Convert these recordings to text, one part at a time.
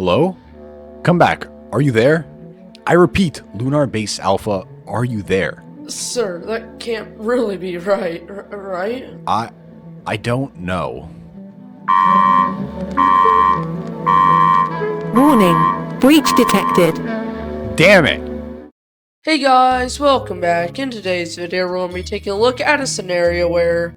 Hello? Come back. Are you there? I repeat, Lunar Base Alpha, are you there? Sir, that can't really be right, right? I don't know. Warning, breach detected. Damn it! Hey guys, welcome back. In today's video, we're going to be taking a look at a scenario where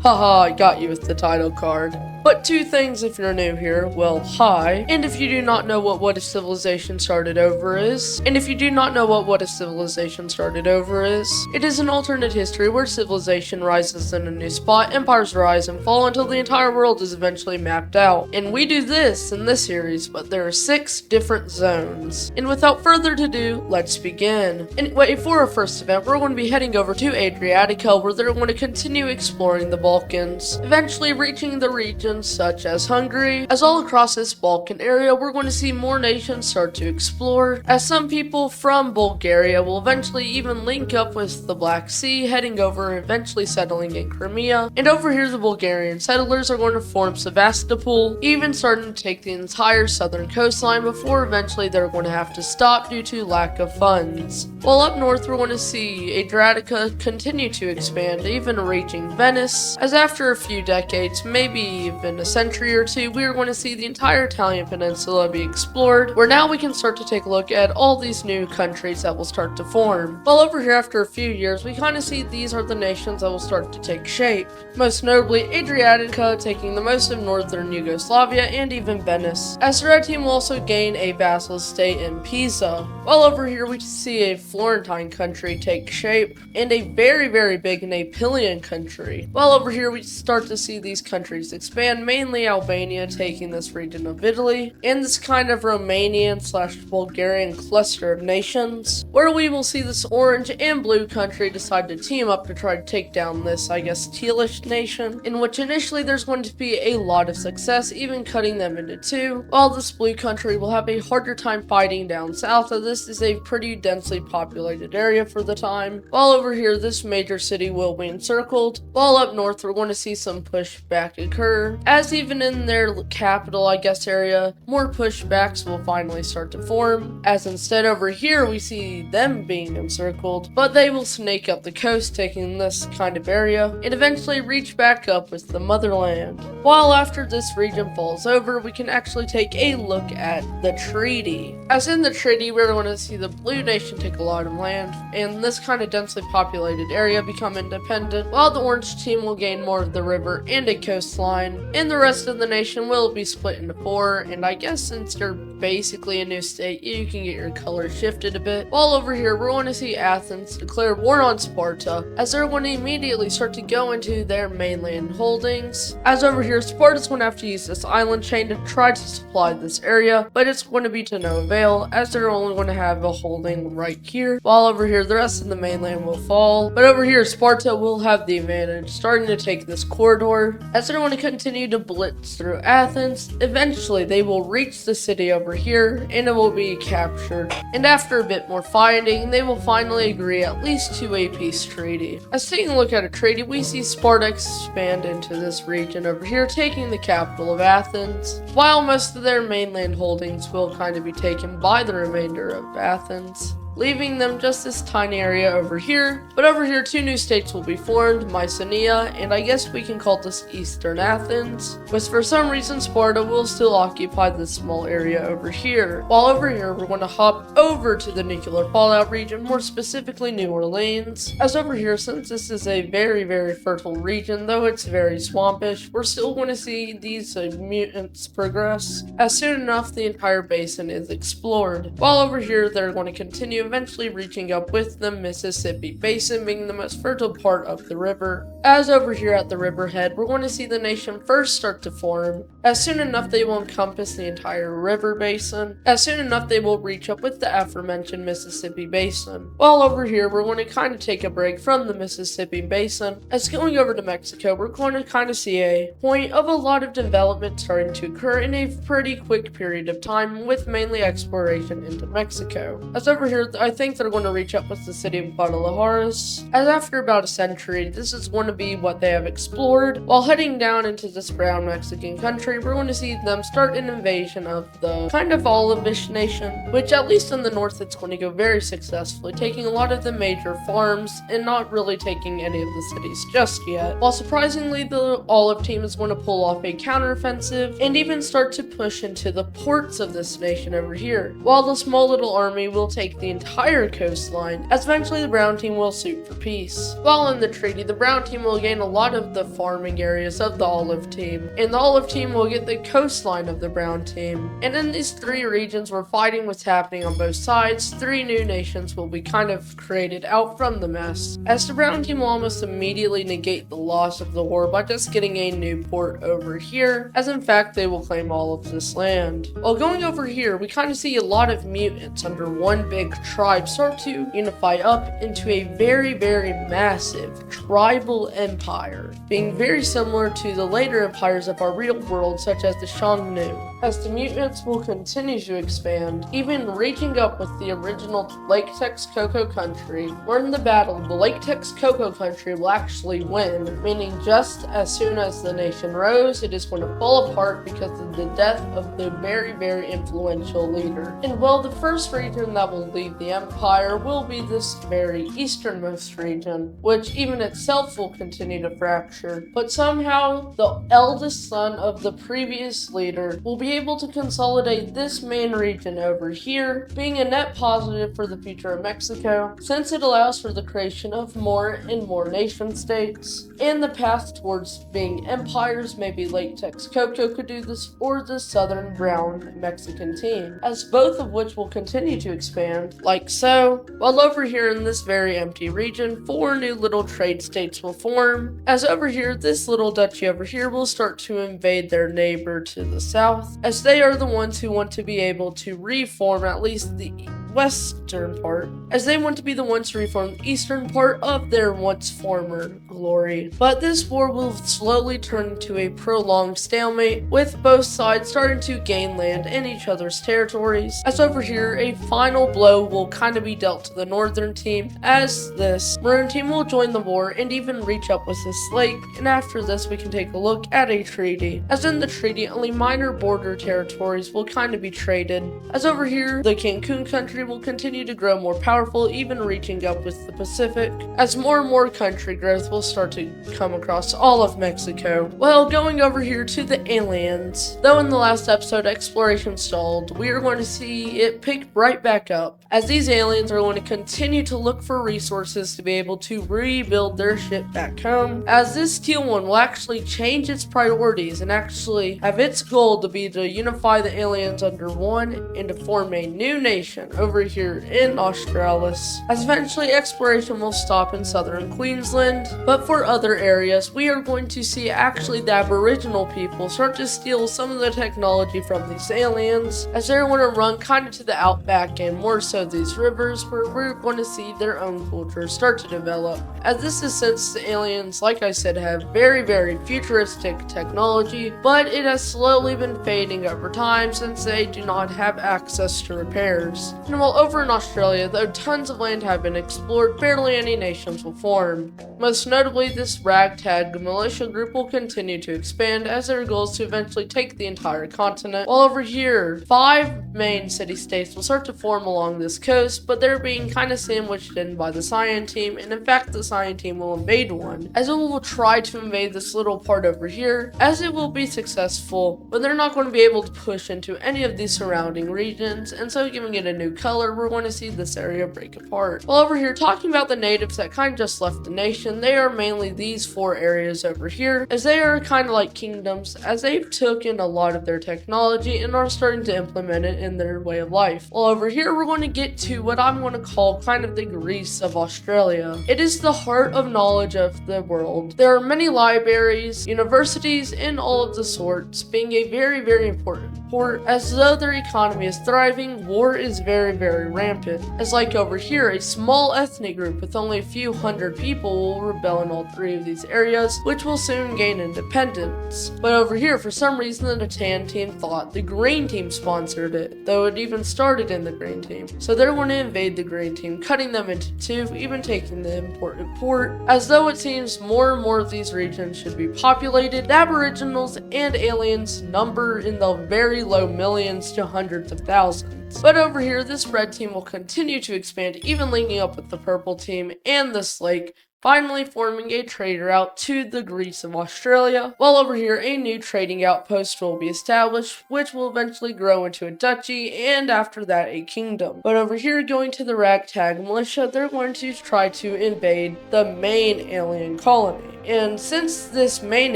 haha, I got you with the title card. But two things if you're new here. Well, hi. And if you do not know what If Civilization Started Over is. And if you do not know what If Civilization Started Over is. It is an alternate history where civilization rises in a new spot, empires rise and fall until the entire world is eventually mapped out. And we do this in this series, but there are 6 different zones. And without further ado, let's begin. Anyway, for our first event, we're going to be heading over to Adriatica, where they're going to continue exploring the Balkans, eventually reaching the regions such as Hungary. As all across this Balkan area, we're going to see more nations start to explore, as some people from Bulgaria will eventually even link up with the Black Sea, heading over and eventually settling in Crimea. And over here, the Bulgarian settlers are going to form Sevastopol, even starting to take the entire southern coastline before eventually they're going to have to stop due to lack of funds. While up north, we're going to see Adriatica continue to expand, even reaching Venice, as after a few decades, maybe even a century or two, we are going to see the entire Italian peninsula be explored, where now we can start to take a look at all these new countries that will start to form. While over here, after a few years, we kind of see these are the nations that will start to take shape. Most notably, Adriatica taking the most of northern Yugoslavia and even Venice, as the red team will also gain a vassal state in Pisa. While over here, we see a Florentine country take shape, and a very, very big Napoleon country. While over here, we start to see these countries expand, mainly Albania taking this region of Italy, and this kind of Romanian/Bulgarian cluster of nations, where we will see this orange and blue country decide to team up to try to take down this, I guess, tealish nation, in which initially there's going to be a lot of success, even cutting them into 2, while this blue country will have a harder time fighting down south, as this is a pretty densely populated area for the time. While over here, this major city will be encircled, while up north we're going to see some pushback occur, as even in their capital, I guess, area, more pushbacks will finally start to form, as instead over here we see them being encircled, but they will snake up the coast, taking this kind of area, and eventually reach back up with the motherland. While after this region falls over, we can actually take a look at the treaty. As in the treaty, we're going to see the blue nation take a lot of land, and this kind of densely populated area become independent, while the orange team will gain more of the river and a coastline, and the rest of the nation will be split into 4, and I guess since you're basically a new state, you can get your color shifted a bit. While over here, we're going to see Athens declare war on Sparta, as they're going to immediately start to go into their mainland holdings. As over here, Sparta's going to have to use this island chain to try to supply this area, but it's going to be to no avail, as they're only going to have a holding right here, while over here, the rest of the mainland will fall. But over here, Sparta will have the advantage, starting to take this corridor, as they're going to continue to blitz through Athens. Eventually, they will reach the city over here, and it will be captured. And after a bit more fighting, they will finally agree at least to a peace treaty. As taking a look at a treaty, we see Sparta expand into this region over here, taking the capital of Athens, while most of their mainland holdings will kind of be taken by the remainder of Athens, leaving them just this tiny area over here. But over here, 2 new states will be formed, Mycenae, and I guess we can call this Eastern Athens, which for some reason Sparta will still occupy this small area over here. While over here, we're going to hop over to the nuclear fallout region, more specifically New Orleans, as over here, since this is a very, very fertile region, though it's very swampish, we're still going to see these mutants progress, as soon enough the entire basin is explored. While over here, they're going to continue, eventually reaching up with the Mississippi Basin being the most fertile part of the river. As over here at the riverhead, we're going to see the nation first start to form, as soon enough they will encompass the entire river basin, as soon enough they will reach up with the aforementioned Mississippi Basin. While over here, we're going to kind of take a break from the Mississippi Basin, as going over to Mexico, we're going to kind of see a point of a lot of development starting to occur in a pretty quick period of time, with mainly exploration into Mexico. As over here, I think they're going to reach up with the city of Guadalajara, as after about a century, this is going to be what they have explored. While heading down into this brown Mexican country, we're going to see them start an invasion of the kind of olivish nation, which at least in the north it's going to go very successfully, taking a lot of the major farms and not really taking any of the cities just yet. While surprisingly, the olive team is going to pull off a counteroffensive and even start to push into the ports of this nation over here, while the small little army will take the entire coastline, as eventually the brown team will sue for peace. While in the treaty, the brown team will gain a lot of the farming areas of the olive team, and the olive team will get the coastline of the brown team. And in these three regions where fighting was happening on both sides, three new nations will be kind of created out from the mess, as the brown team will almost immediately negate the loss of the war by just getting a new port over here, as in fact they will claim all of this land. While going over here, we kind of see a lot of mutants under one big tribe start to unify up into a very massive tribal empire, being very similar to the later empires of our real world, such as the Xiongnu. As the mutants will continue to expand, even reaching up with the original Lake Texcoco country, where in the battle, the Lake Texcoco country will actually win, meaning just as soon as the nation rose, it is going to fall apart because of the death of the very influential leader. And well, the first region that will lead the empire will be this very easternmost region, which even itself will continue to fracture, but somehow the eldest son of the previous leader will be able to consolidate this main region over here, being a net positive for the future of Mexico, since it allows for the creation of more and more nation states, and the path towards being empires. Maybe Lake Texcoco could do this, or the southern brown Mexican team, as both of which will continue to expand, like so. While over here in this very empty region, 4 new little trade states will form, as over here, this little duchy over here will start to invade their neighbor to the south, as they are the ones who want to be able to reform at least the western part, as they want to be the ones to reform the eastern part of their once former glory. But this war will slowly turn into a prolonged stalemate, with both sides starting to gain land in each other's territories, as over here a final blow will kind of be dealt to the northern team, as this maroon team will join the war and even reach up with this lake. And after this, we can take a look at a treaty, as in the treaty only minor border territories will kind of be traded, as over here the Cancun country will continue to grow more powerful, even reaching up with the Pacific, as more and more country growth will start to come across all of Mexico. Well, going over here to the aliens, though in the last episode exploration stalled, we are going to see it pick right back up, as these aliens are going to continue to look for resources to be able to rebuild their ship back home, as this teal one will actually change its priorities and actually have its goal to be to unify the aliens under one and to form a new nation over here in Australis, as eventually exploration will stop in southern Queensland. But for other areas, we are going to see actually the Aboriginal people start to steal some of the technology from these aliens, as they're going to run kind of to the outback and more so these rivers, where we're going to see their own culture start to develop, as this is since the aliens, like I said, have very futuristic technology, but it has slowly been fading over time since they do not have access to repairs. And while over in Australia, though tons of land have been explored, barely any nations will form. Most notably, this ragtag militia group will continue to expand, as their goal is to eventually take the entire continent. While over here, 5 main city-states will start to form along this coast, but they're being kind of sandwiched in by the Cyan team, and in fact the Cyan team will invade one, as it will try to invade this little part over here, as it will be successful, but they're not going to be able to push into any of these surrounding regions, and so giving it a new color, we're going to see this area break apart. While over here, talking about the natives that kind of just left the nation, they are mainly these 4 areas over here, as they are kind of like kingdoms, as they've taken a lot of their technology and are starting to implement it in their way of life. While over here, we're going to get to what I'm going to call kind of the Greece of Australia. It is the heart of knowledge of the world. There are many libraries, universities, and all of the sorts, being a very important port, as though their economy is thriving, war is very very rampant. As like over here, a small ethnic group with only a few hundred people will rebel in all three of these areas, which will soon gain independence. But over here, for some reason, the tan team thought the green team sponsored it, though it even started in the green team. So they're going to invade the green team, cutting them into two, even taking the important port. As though it seems more and more of these regions should be populated, the Aboriginals and aliens number in the very low millions to hundreds of thousands. But over here, this red team will continue to expand, even linking up with the purple team and this lake, finally forming a trade route to the Greece of Australia, while over here a new trading outpost will be established, which will eventually grow into a duchy, and after that a kingdom. But over here, going to the ragtag militia, they're going to try to invade the main alien colony. And since this main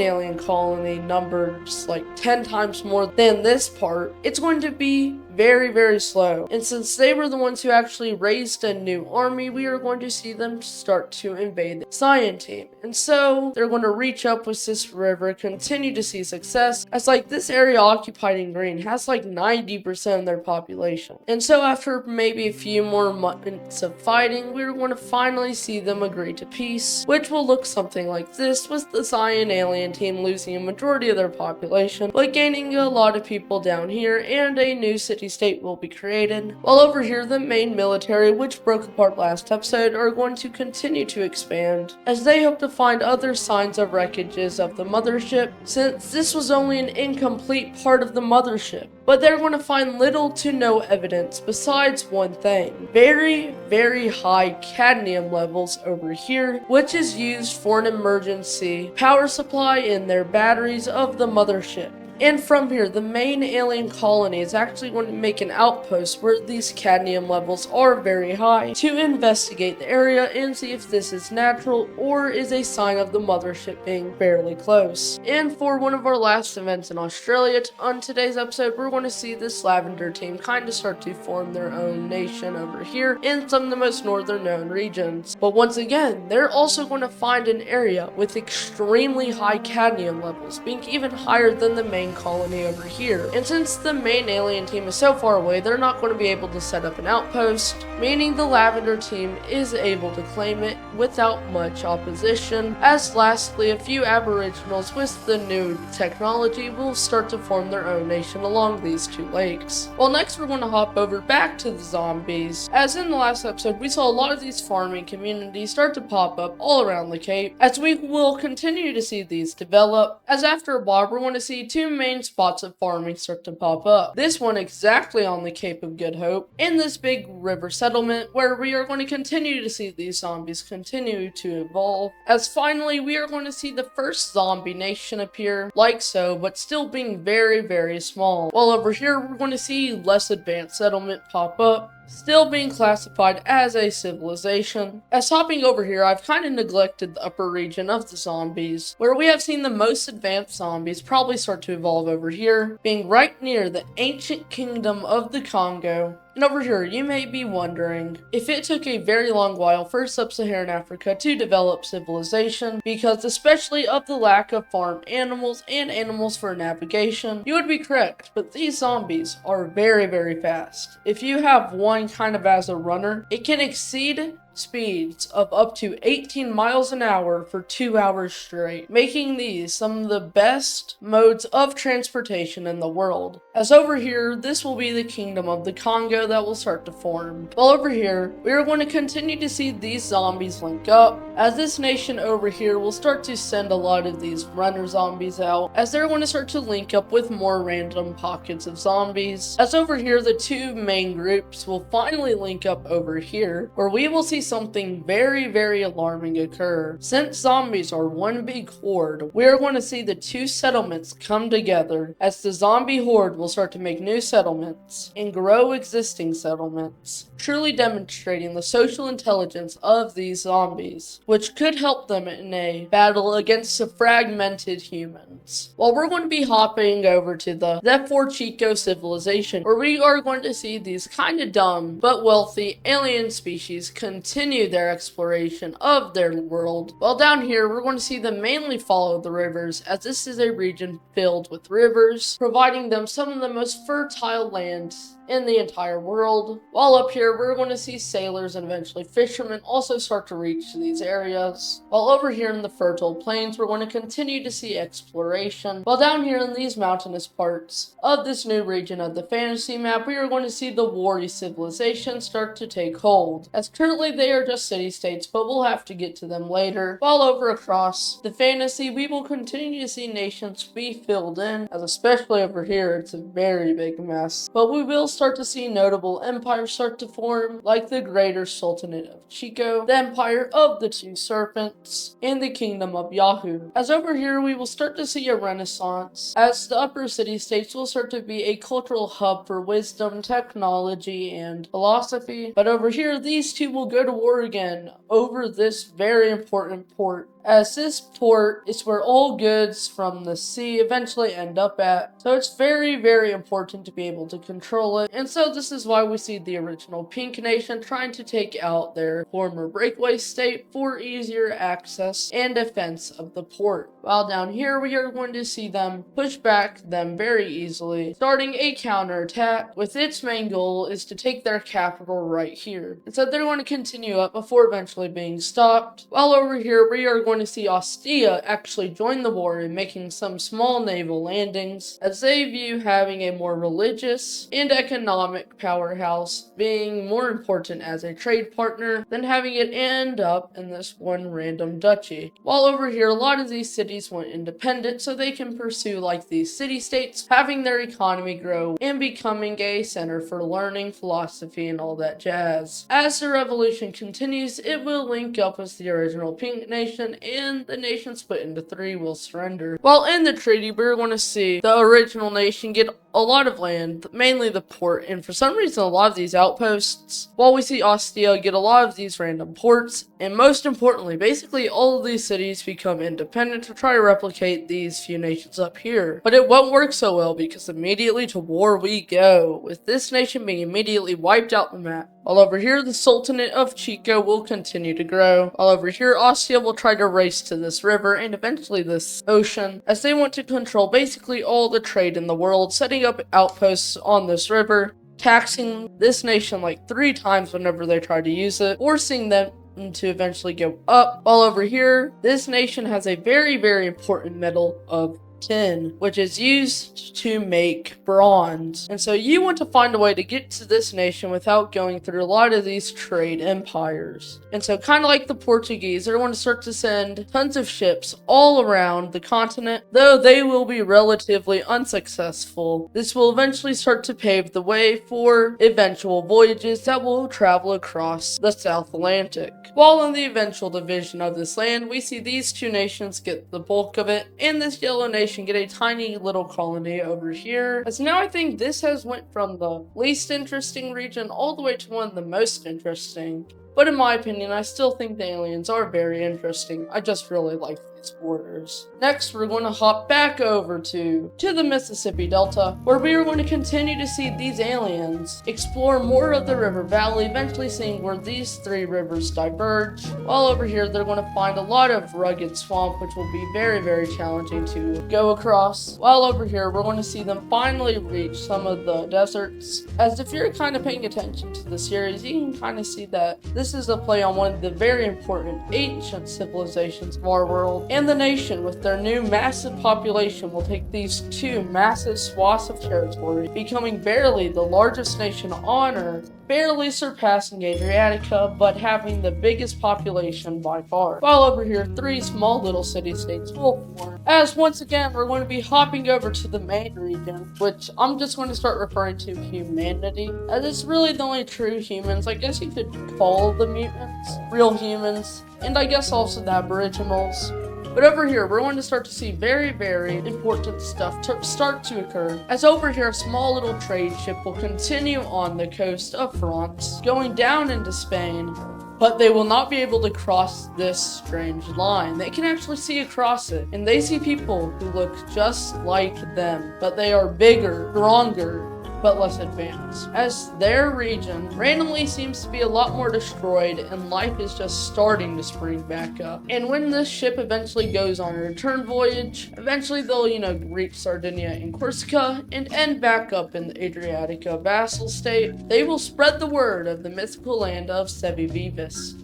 alien colony numbers like 10 times more than this part, it's going to be very, very slow. And since they were the ones who actually raised a new army, we are going to see them start to invade the Cyan team. And so they're going to reach up with this river, continue to see success, as like this area occupied in green has like 90% of their population. And so after maybe a few more months of fighting, we're going to finally see them agree to peace, which will look something like this, with the Cyan alien team losing a majority of their population, but gaining a lot of people down here, and a new city-state will be created. While over here, the main military, which broke apart last episode, are going to continue to expand, as they hope to find other signs of wreckages of the mothership, since this was only an incomplete part of the mothership. But they're going to find little to no evidence besides one thing: very, very high cadmium levels over here, which is used for an emergency power supply in their batteries of the mothership. And from here, the main alien colony is actually going to make an outpost where these cadmium levels are very high to investigate the area and see if this is natural or is a sign of the mothership being fairly close. And for one of our last events in Australia, on today's episode, we're going to see this lavender team kind of start to form their own nation over here in some of the most northern known regions. But once again, they're also going to find an area with extremely high cadmium levels, being even higher than the main colony over here. And since the main alien team is so far away, they're not going to be able to set up an outpost, meaning the lavender team is able to claim it without much opposition. As lastly, a few aboriginals with the new technology will start to form their own nation along these two lakes. Well, next we're going to hop over back to the zombies. As in the last episode, we saw a lot of these farming communities start to pop up all around the Cape, as we will continue to see these develop, as after a while we're going to see two main spots of farming start to pop up. This one exactly on the Cape of Good Hope, in this big river settlement, where we are going to continue to see these zombies continue to evolve, as finally we are going to see the first zombie nation appear, like so, but still being very, very small. While over here we're going to see less advanced settlement pop up, still being classified as a civilization. As hopping over here, I've kind of neglected the upper region of the zombies, where we have seen the most advanced zombies probably start to evolve over here, being right near the ancient kingdom of the Congo. And over here, you may be wondering if it took a very long while for sub-Saharan Africa to develop civilization, because especially of the lack of farm animals and animals for navigation. You would be correct, but these zombies are very, very fast. If you have one kind of as a runner, it can exceed speeds of up to 18 miles an hour for 2 hours straight, making these some of the best modes of transportation in the world. As over here, this will be the kingdom of the Congo that will start to form. While over here, we are going to continue to see these zombies link up, as this nation over here will start to send a lot of these runner zombies out, as they're going to start to link up with more random pockets of zombies. As over here, the two main groups will finally link up over here, where we will see something very, very alarming occur. Since zombies are one big horde, we are going to see the two settlements come together, as the zombie horde will start to make new settlements and grow existing settlements, truly demonstrating the social intelligence of these zombies, which could help them in a battle against the fragmented humans. While we're going to be hopping over to the Zephyr Chico civilization, where we are going to see these kind of dumb but wealthy alien species continue their exploration of their world. While down here, we're going to see them mainly follow the rivers, as this is a region filled with rivers, providing them some of the most fertile lands in the entire world. While up here, we're going to see sailors and eventually fishermen also start to reach these areas. While over here in the fertile plains, we're going to continue to see exploration. While down here in these mountainous parts of this new region of the fantasy map, we are going to see the warrior civilization start to take hold, as currently they are just city-states, but we'll have to get to them later. While over across the fantasy, we will continue to see nations be filled in, as especially over here, it's a very big mess. But we will start to see notable empires start to form, like the Greater Sultanate of Chico, the Empire of the Two Serpents, and the Kingdom of Yahoo. As over here, we will start to see a renaissance, as the upper city-states will start to be a cultural hub for wisdom, technology, and philosophy. But over here, these two will go to war again over this very important port, as this port is where all goods from the sea eventually end up at. So it's very, very important to be able to control it. And so this is why we see the original Pink Nation trying to take out their former breakaway state for easier access and defense of the port. While down here, we are going to see them push back them very easily, starting a counterattack with its main goal is to take their capital right here. And so they're going to continue up before eventually being stopped. While over here, we are going to see Ostia actually join the war in making some small naval landings, as they view having a more religious and economic powerhouse being more important as a trade partner than having it end up in this one random duchy. While over here, a lot of these cities went independent so they can pursue like these city-states, having their economy grow and becoming a center for learning, philosophy, and all that jazz. As the revolution continues, it will link up with the original Pink Nation, and the nation split into three will surrender. While in the treaty, we're going to see the original nation get a lot of land, mainly the port, and for some reason a lot of these outposts, while we see Ostia get a lot of these random ports, and most importantly, basically all of these cities become independent to try to replicate these few nations up here. But it won't work so well because immediately to war we go, with this nation being immediately wiped out the map. While over here, the Sultanate of Chico will continue to grow. While over here, Ostia will try to race to this river and eventually this ocean, as they want to control basically all the trade in the world, setting up outposts on this river, taxing this nation like 3 times whenever they try to use it, forcing them to eventually go up. While over here, this nation has a very, very important metal of tin, which is used to make bronze. And so you want to find a way to get to this nation without going through a lot of these trade empires. And so kind of like the Portuguese, they're going to start to send tons of ships all around the continent, though they will be relatively unsuccessful. This will eventually start to pave the way for eventual voyages that will travel across the South Atlantic. While in the eventual division of this land, we see these two nations get the bulk of it, and this yellow nation get a tiny little colony over here. As now I think this has went from the least interesting region all the way to one of the most interesting. But in my opinion, I still think the aliens are very interesting. I just really like these borders. Next, we're going to hop back over to the Mississippi Delta, where we are going to continue to see these aliens explore more of the river valley, eventually seeing where these 3 rivers diverge. While over here, they're going to find a lot of rugged swamp, which will be very, very challenging to go across. While over here, we're going to see them finally reach some of the deserts. As if you're kind of paying attention to the series, you can kind of see that this is a play on one of the very important ancient civilizations of our world, and the nation with their new massive population will take these 2 massive swaths of territory, becoming barely the largest nation on Earth, barely surpassing Adriatica, but having the biggest population by far. While over here, 3 small little city-states will form, as once again, we're going to be hopping over to the main region, which I'm just going to start referring to humanity, as it's really the only true humans. I guess you could call the mutants real humans, and I guess also the Aboriginals. But over here, we're going to start to see very, very important stuff start to occur. As over here, a small little trade ship will continue on the coast of France, going down into Spain, but they will not be able to cross this strange line. They can actually see across it, and they see people who look just like them, but they are bigger, stronger, but less advanced, as their region randomly seems to be a lot more destroyed and life is just starting to spring back up. And when this ship eventually goes on a return voyage, eventually they'll, reach Sardinia and Corsica and end back up in the Adriatica vassal state. They will spread the word of the mythical land of Sevi Vivis.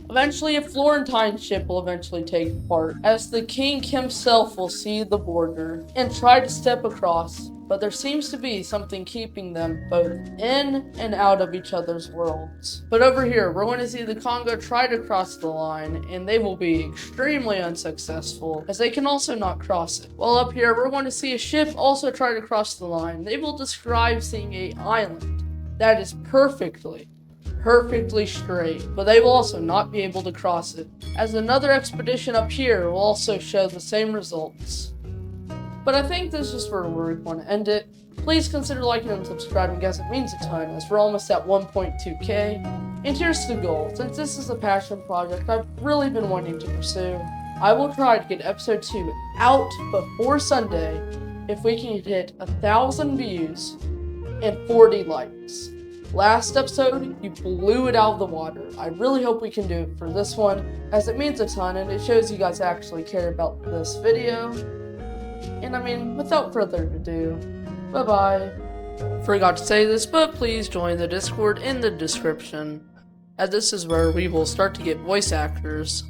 Eventually, a Florentine ship will eventually take part, as the king himself will see the border and try to step across, but there seems to be something keeping them both in and out of each other's worlds. But over here, we're going to see the Congo try to cross the line, and they will be extremely unsuccessful, as they can also not cross it. While up here, we're going to see a ship also try to cross the line. They will describe seeing an island that is perfectly straight, but they will also not be able to cross it, as another expedition up here will also show the same results. But I think this is where we're going to end it. Please consider liking and subscribing, as it means a ton, as we're almost at 1.2k. And here's the goal. Since this is a passion project I've really been wanting to pursue, I will try to get episode 2 out before Sunday if we can hit 1,000 views and 40 likes. Last episode, you blew it out of the water. I really hope we can do it for this one, as it means a ton and it shows you guys actually care about this video. And without further ado, bye-bye. Forgot to say this, but please join the Discord in the description, as this is where we will start to get voice actors.